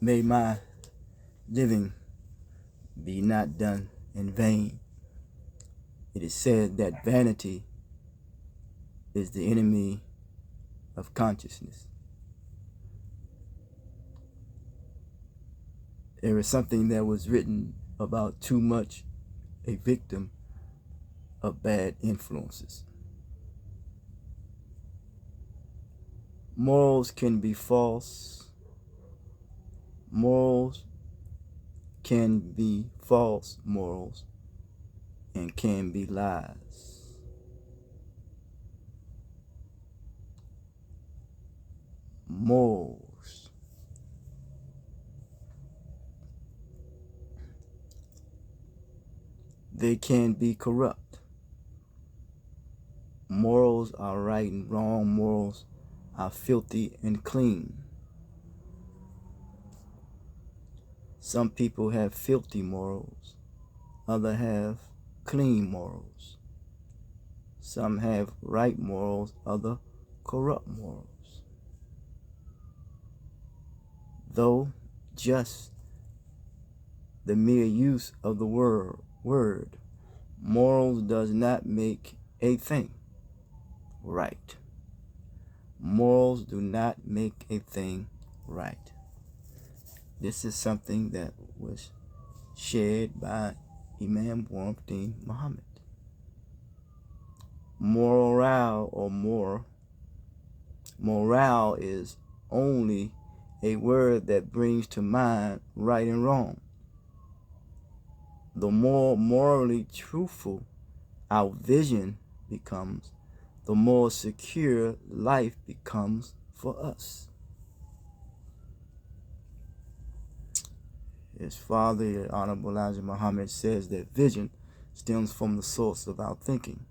may my living be not done in vain. It is said that vanity is the enemy of consciousness. There is something that was written about too much a victim of bad influences. Morals can be false. Morals can be false morals and can be lies. Morals. They can be corrupt. Morals are right and wrong. Morals are filthy and clean. Some people have filthy morals. Others have clean morals. Some have right morals, others corrupt morals. Though just the mere use of the word morals does not make a thing right. Morals do not make a thing right. This is something that was shared by Imam Muhammad. Morale is only a word that brings to mind right and wrong. The more morally truthful our vision becomes, the more secure life becomes for us. His father, Honorable Elijah Muhammad, says that vision stems from the source of our thinking.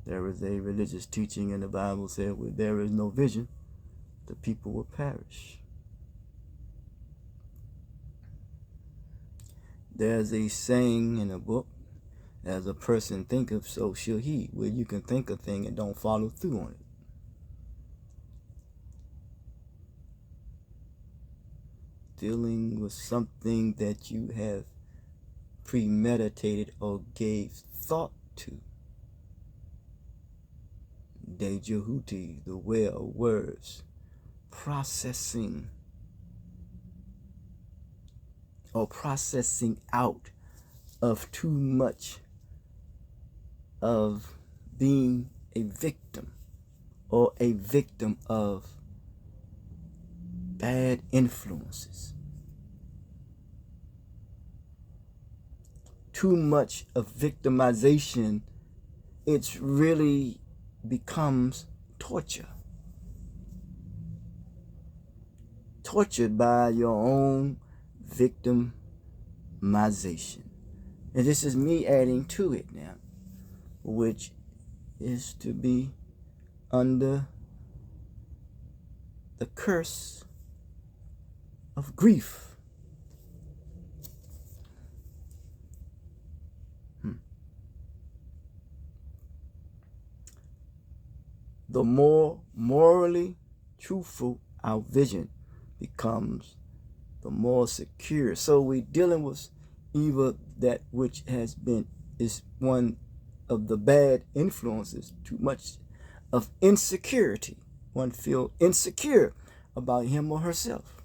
There is a religious teaching in the Bible said, where there is no vision, the people will perish. There's a saying in a book, as a person thinketh, so shall he, where you can think a thing and don't follow through on it. Dealing with something that you have premeditated or gave thought to. Dejahuti, the way of words, processing or processing out of too much of being a victim or a victim of bad influences. Too much of victimization, it really becomes torture. Tortured by your own victimization. And this is me adding to it now, which is to be under the curse of grief. The more morally truthful our vision becomes, the more secure. So we're dealing with either that which is one of the bad influences, too much of insecurity. One feels insecure about him or herself.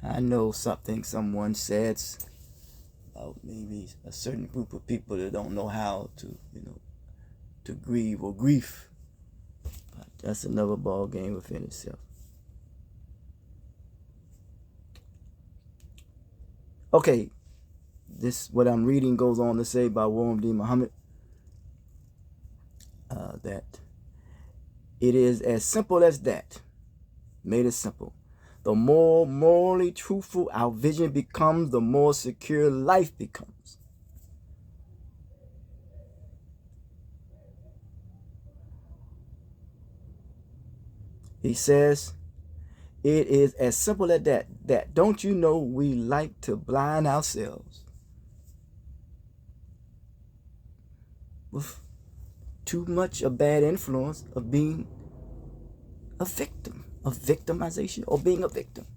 I know something someone said about maybe a certain group of people that don't know how to, to grieve or grief. But that's another ball game within itself. Okay, this what I'm reading goes on to say by William D. Muhammad that it is as simple as that. Made it simple. The more morally truthful our vision becomes, the more secure life becomes. He says, it is as simple as that don't you know we like to blind ourselves with too much a bad influence of being a victim of victimization, or being a victim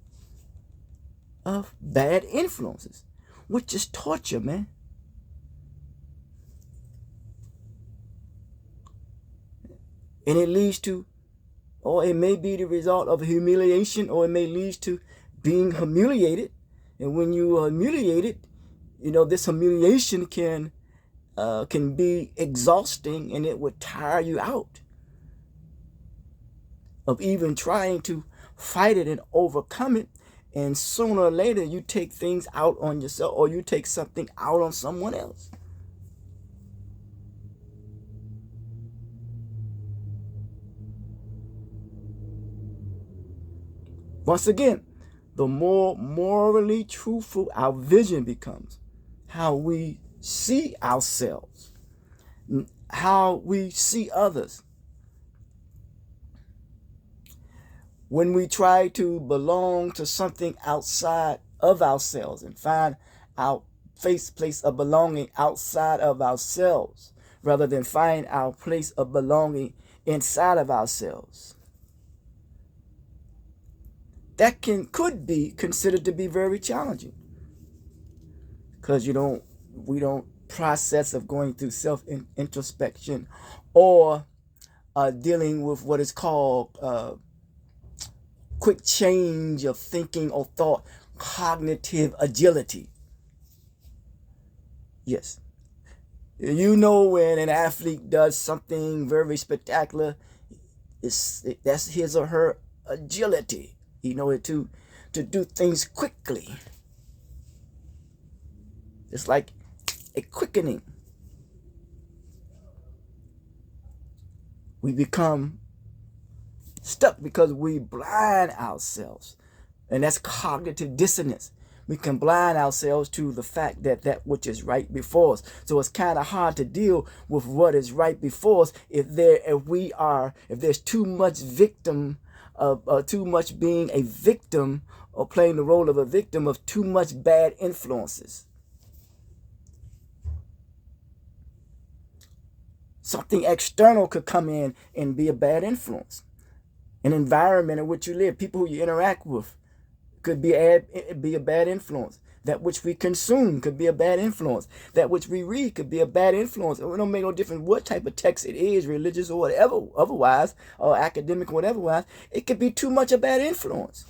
of bad influences, which is torture, man. And it leads to, or it may be the result of humiliation, or it may lead to being humiliated. And when you are humiliated, this humiliation can be exhausting, and it would tire you out of even trying to fight it and overcome it. And sooner or later, you take things out on yourself, or you take something out on someone else. Once again, the more morally truthful our vision becomes, how we see ourselves, how we see others. When we try to belong to something outside of ourselves and find our place of belonging outside of ourselves, rather than find our place of belonging inside of ourselves, that could be considered to be very challenging, because we don't process of going through self introspection, or dealing with what is called quick change of thinking or thought, cognitive agility. Yes. When an athlete does something very spectacular, that's his or her agility. To do things quickly. It's like a quickening. We become stuck because we blind ourselves. And that's cognitive dissonance. We can blind ourselves to the fact that which is right before us. So it's kind of hard to deal with what is right before us if there's too much too much being a victim, or playing the role of a victim of too much bad influences. Something external could come in and be a bad influence. An environment in which you live, people who you interact with, could be a bad influence. That which we consume could be a bad influence. That which we read could be a bad influence. It don't make no difference what type of text it is, religious or whatever, otherwise, or academic or whatever. It could be too much a bad influence.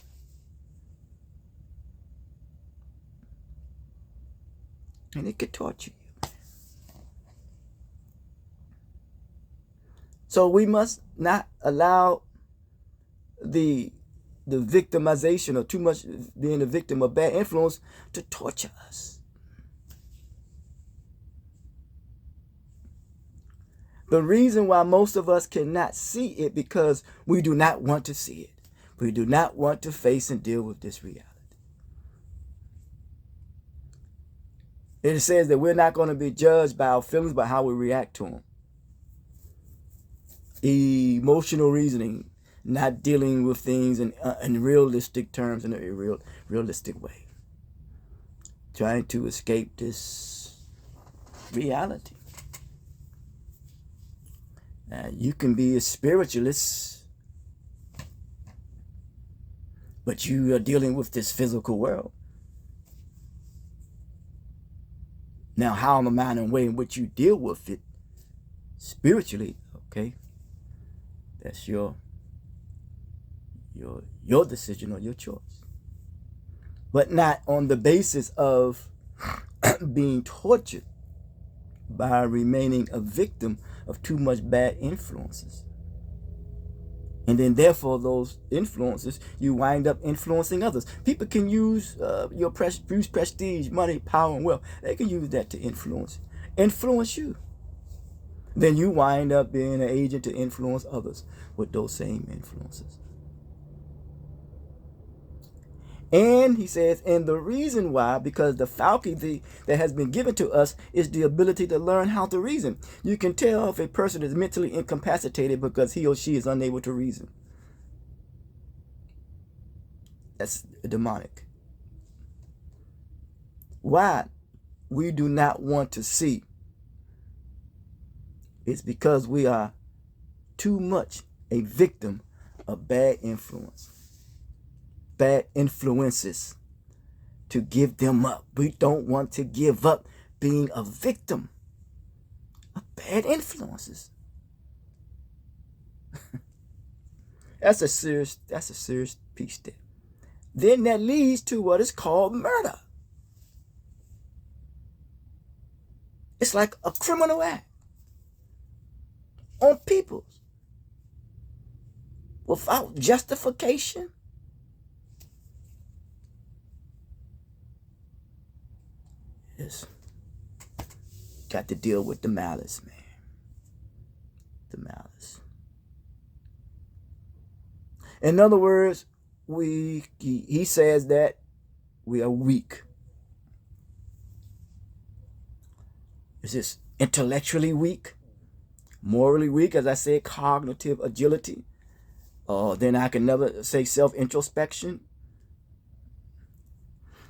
And it could torture you. So we must not allow the victimization, or too much being a victim of bad influence, to torture us. The reason why most of us cannot see it, because we do not want to see it. We do not want to face and deal with this reality. It says that we're not going to be judged by our feelings, but how we react to them. Emotional reasoning, not dealing with things in realistic terms, in a realistic way. Trying to escape this reality. You can be a spiritualist, but you are dealing with this physical world. Now, how, in the manner and way in which you deal with it spiritually, okay, that's your decision or your choice. But not on the basis of being tortured by remaining a victim of too much bad influences. And then therefore those influences, you wind up influencing others. People can use use prestige, money, power, and wealth. They can use that to influence you. Then you wind up being an agent to influence others with those same influences. And he says, and the reason why, because the faculty that has been given to us is the ability to learn how to reason. You can tell if a person is mentally incapacitated because he or she is unable to reason. That's demonic. Why? We do not want to see It's because we are too much a victim of bad influences to give them up. We don't want to give up being a victim of bad influences. That's a serious piece there. Then that leads to what is called murder. It's like a criminal act on people without justification. It's got to deal with the malice, man. The malice. In other words, he says that we are weak. Is this intellectually weak? Morally weak, as I said, cognitive agility. Then I can never say self-introspection.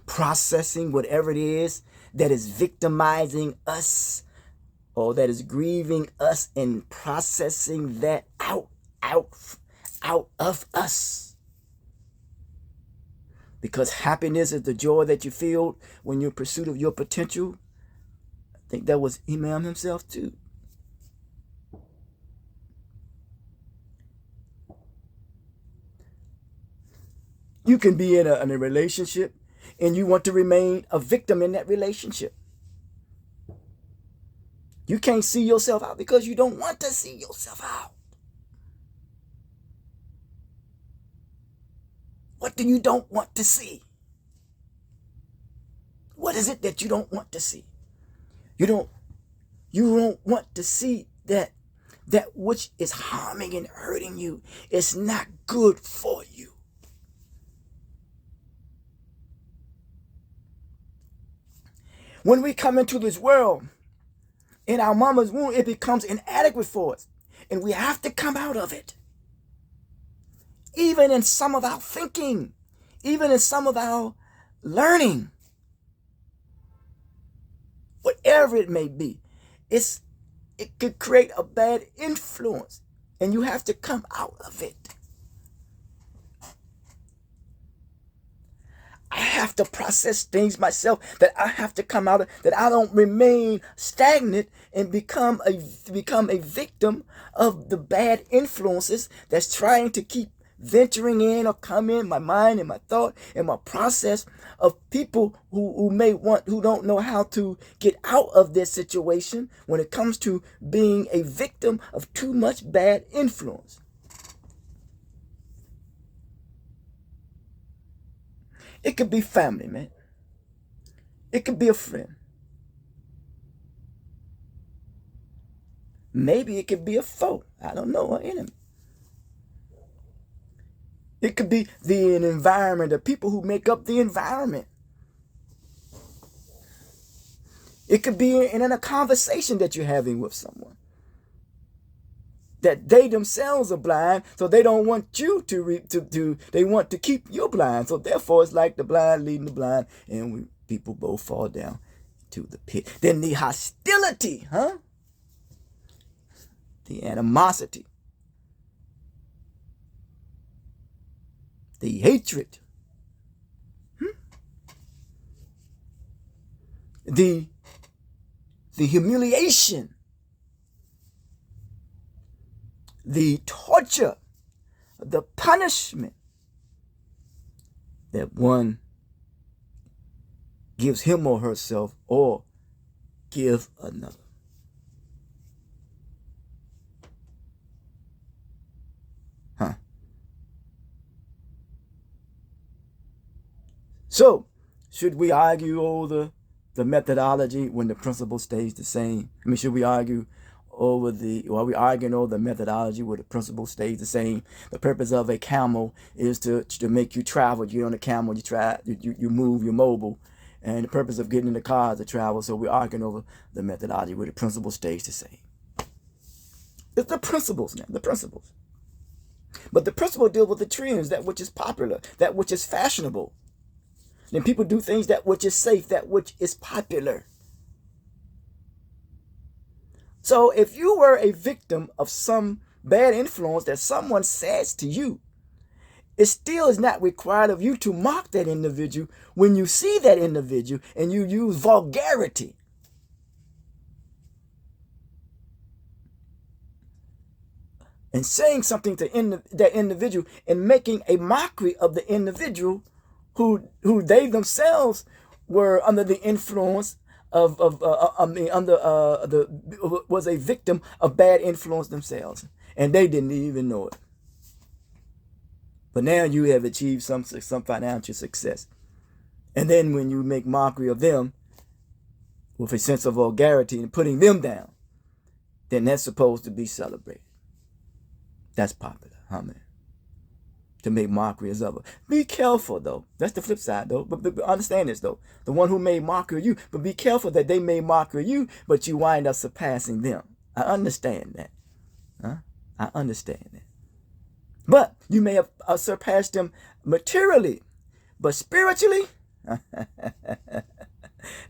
Processing whatever it is that is victimizing us or that is grieving us and processing that out of us. Because happiness is the joy that you feel when you're in pursuit of your potential. I think that was Imam himself too. You can be in a relationship and you want to remain a victim in that relationship. You can't see yourself out because you don't want to see yourself out. What do you don't want to see? What is it that you don't want to see? You don't want to see that which is harming and hurting you is not good for you. When we come into this world, in our mama's womb, it becomes inadequate for us. And we have to come out of it. Even in some of our thinking, even in some of our learning, whatever it may be, it could create a bad influence. And you have to come out of it. I have to process things myself, that I have to come out of, that I don't remain stagnant and become a victim of the bad influences that's trying to keep venturing in or come in my mind and my thought and my process of people who don't know how to get out of this situation when it comes to being a victim of too much bad influence. It could be family, man. It could be a friend. Maybe it could be a foe. I don't know, an enemy. It could be the environment, the people who make up the environment. It could be in a conversation that you're having with someone. That they themselves are blind, so they don't want you they want to keep you blind. So therefore, it's like the blind leading the blind, and people both fall down to the pit. Then the hostility, the animosity, the hatred, the humiliation, the torture, the punishment that one gives him or herself or give another. So, should we argue over the methodology when the principle stays the same? I mean, should we argue over are we arguing over the methodology where the principle stays the same? The purpose of a camel is to make you travel. You're on a camel, you move, you're mobile. And the purpose of getting in the car is to travel. So we're arguing over the methodology where the principle stays the same. It's the principles now, the principles. But the principle deals with the trends, that which is popular, that which is fashionable. Then people do things that which is safe, that which is popular. So if you were a victim of some bad influence that someone says to you, it still is not required of you to mock that individual when you see that individual and you use vulgarity. And saying something to that individual and making a mockery of the individual who they themselves were under the influence of was a victim of bad influence themselves, and they didn't even know it. But now you have achieved some financial success, and then when you make mockery of them with a sense of vulgarity and putting them down, then that's supposed to be celebrated. That's popular, huh, man? To make mockery of others. Be careful, though. That's the flip side, though. But understand this, though. The one who made mockery of you, but be careful that they made mockery of you, but you wind up surpassing them. I understand that. Huh? I understand that. But you may have surpassed them materially, but spiritually,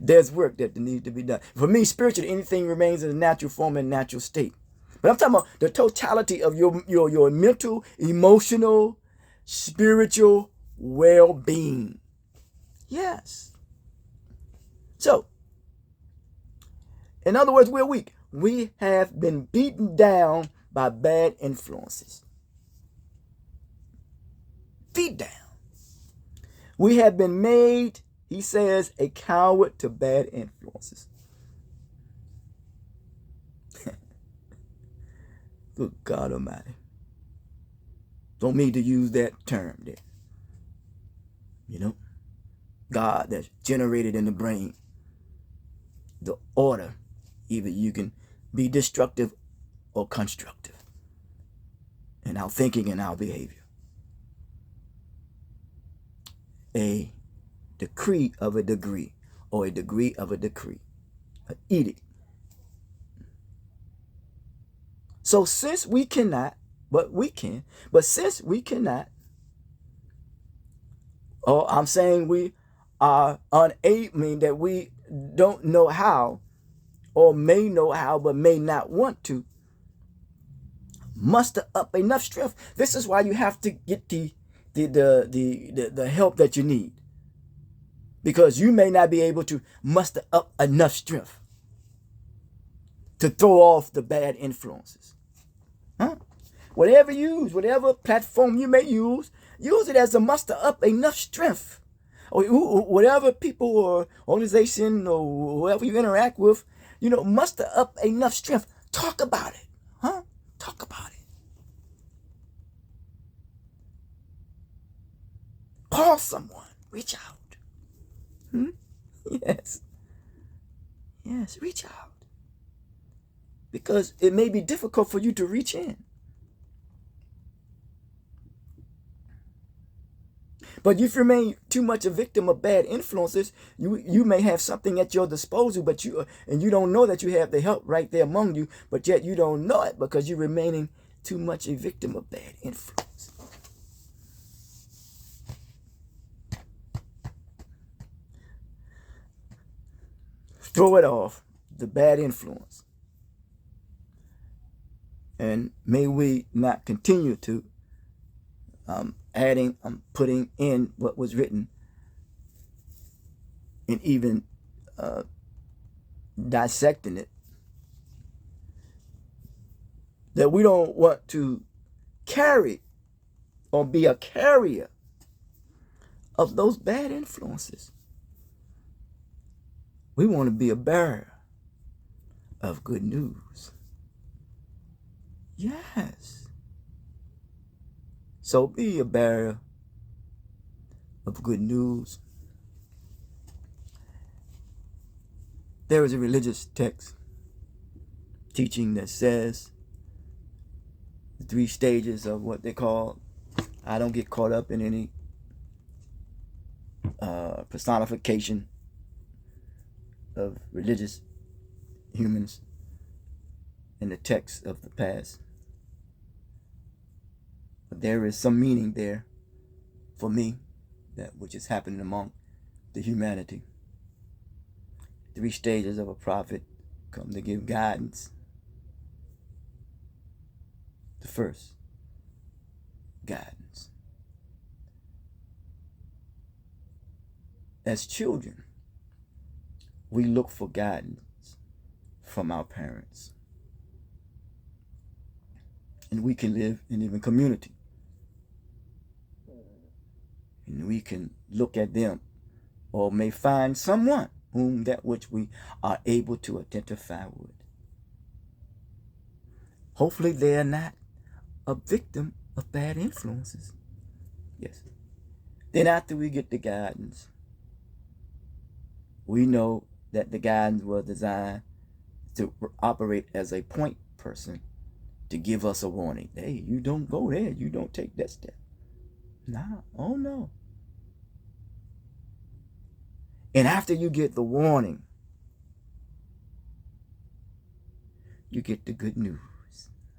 there's work that needs to be done. For me, spiritually, anything remains in a natural form and natural state. But I'm talking about the totality of your mental, emotional, spiritual well-being. Yes. So, in other words, we're weak. We have been beaten down by bad influences. Beat down. We have been made, he says, a coward to bad influences. Good God Almighty. Don't mean to use that term there. You know, God that's generated in the brain. The order. Either you can be destructive or constructive in our thinking and our behavior. A decree of a degree, or a degree of a decree. An edict. So since we cannot, but we can, but since we cannot, or I'm saying we are unable, mean that we don't know how, or may know how, but may not want to muster up enough strength. This is why you have to get the help that you need, because you may not be able to muster up enough strength to throw off the bad influences. Huh? Whatever you use, whatever platform you may use it as a muster up enough strength. Or whatever people or organization or whoever you interact with, muster up enough strength. Talk about it. Huh? Talk about it. Call someone. Reach out. Yes. Yes, reach out. Because it may be difficult for you to reach in. But if you remain too much a victim of bad influences, you may have something at your disposal, but you don't know that you have the help right there among you, but yet you don't know it because you're remaining too much a victim of bad influence. Throw it off, the bad influence. And may we not continue to putting in what was written and even dissecting it, that we don't want to carry or be a carrier of those bad influences. We want to be a bearer of good news. Yes. So be a bearer of good news. There is a religious text teaching that says the 3 stages of what they call, I don't get caught up in any personification of religious humans in the text of the past. But there is some meaning there for me, that which is happening among the humanity. 3 stages of a prophet come to give guidance, the first guidance. As children, we look for guidance from our parents. And we can live in even community. And we can look at them or may find someone whom that which we are able to identify with. Hopefully they are not a victim of bad influences. Yes. Then after we get the guidance, we know that the guidance was designed to operate as a point person to give us a warning. Hey, you don't go there. You don't take that step. Nah, oh no. And after you get the warning, you get the good news.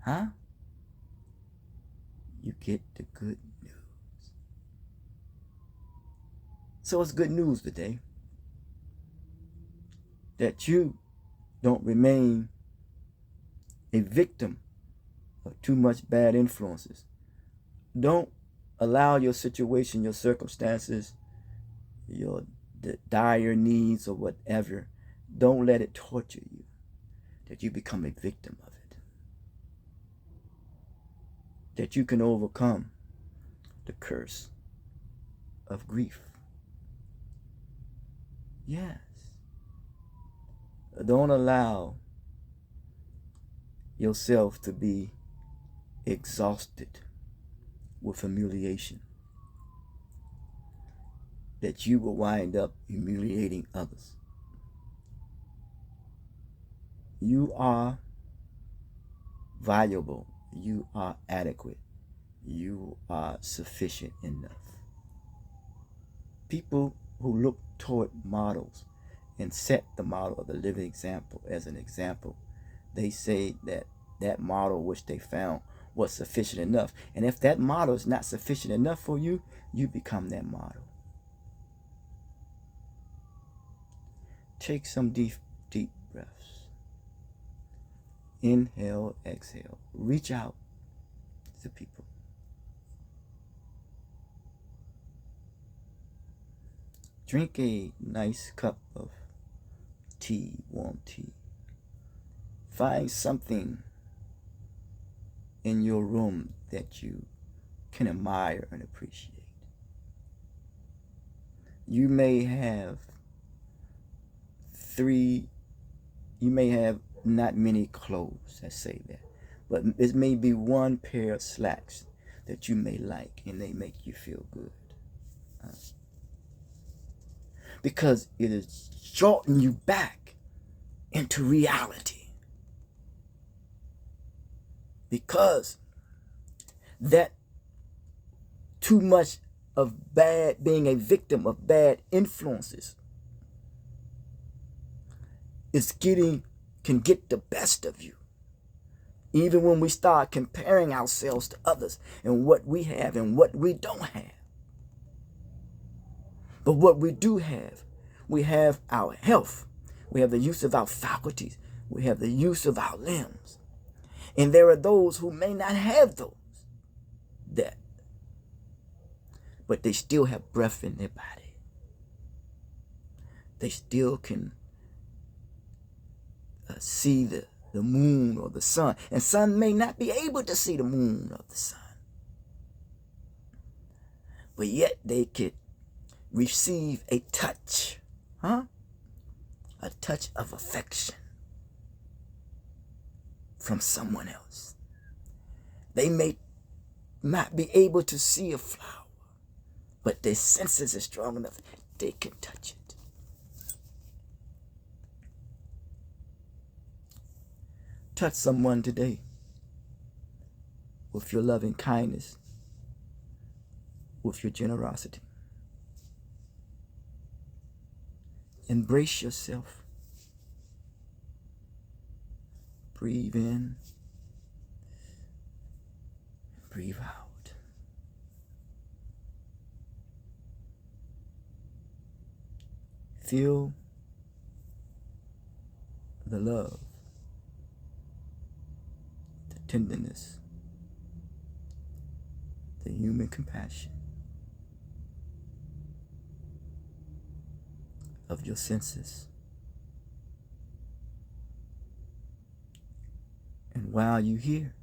Huh? You get the good news. So it's good news today that you don't remain a victim of too much bad influences. Don't allow your situation, your circumstances, your dire needs or whatever, don't let it torture you, that you become a victim of it. That you can overcome the curse of grief. Yes. Don't allow yourself to be exhausted with humiliation, that you will wind up humiliating others. You are valuable. You are adequate. You are sufficient enough. People who look toward models and set the model of the living example as an example, they say that that model which they found was sufficient enough. And if that model is not sufficient enough for you, you become that model. Take some deep breaths. Inhale, exhale. Reach out to people. Drink a nice cup of tea, warm tea. Find something in your room that you can admire and appreciate. You may have not many clothes, let's say that, but it may be one pair of slacks that you may like and they make you feel good. Because it is jolting you back into reality. Because that too much of being a victim of bad influences can get the best of you. Even when we start comparing ourselves to others and what we have and what we don't have. But what we do have, we have our health. We have the use of our faculties. We have the use of our limbs. And there are those who may not have that. But they still have breath in their body. They still can see the moon or the sun. And some may not be able to see the moon or the sun. But yet they could receive a touch. A touch of affection from someone else. They may not be able to see a flower, but their senses are strong enough they can touch it. Touch someone today with your loving kindness, with your generosity. Embrace yourself. Breathe in, breathe out. Feel the love, the tenderness, the human compassion of your senses. And while you're here,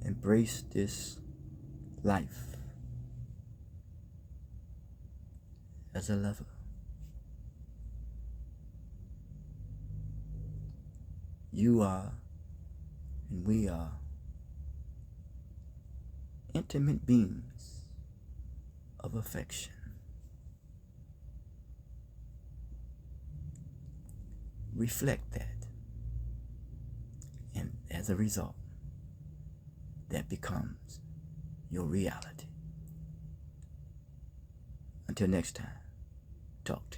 embrace this life as a lover. You are, and we are, intimate beings of affection. Reflect that. And as a result, that becomes your reality. Until next time, talk to you.